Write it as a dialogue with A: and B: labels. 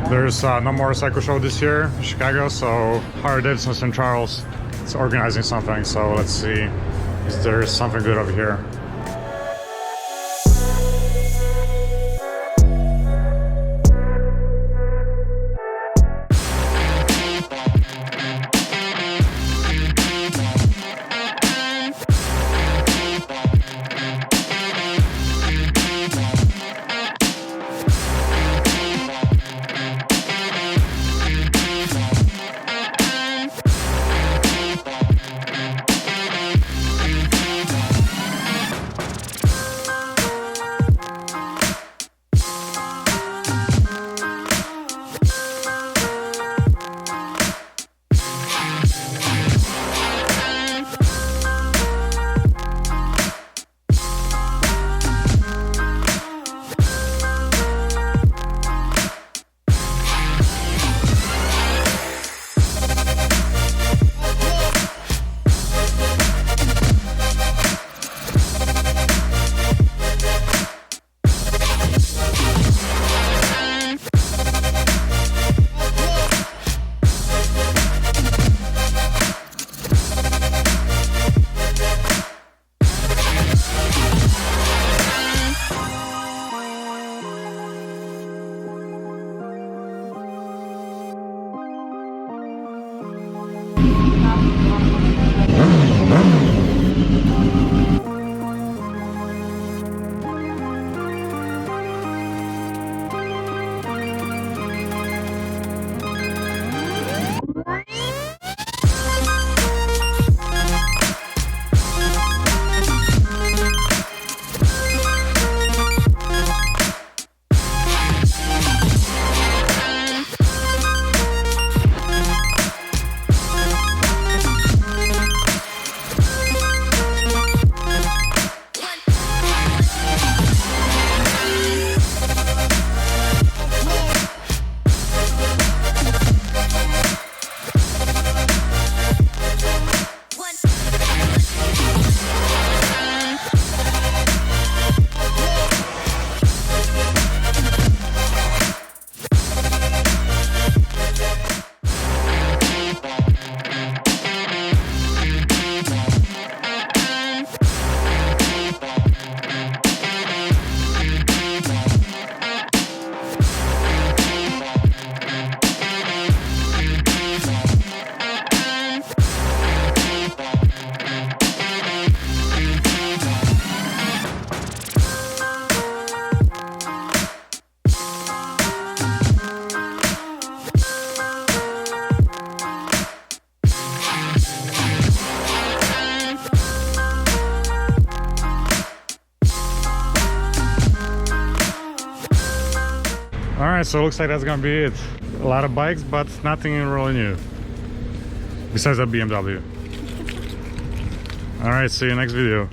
A: There's no motorcycle show this year in Chicago, so Harley Davidson St. Charles is organizing something. So let's see if there's something good over here. Alright, so it looks like that's gonna be it. A lot of bikes, but nothing really new. Besides that BMW. Alright, see you next video.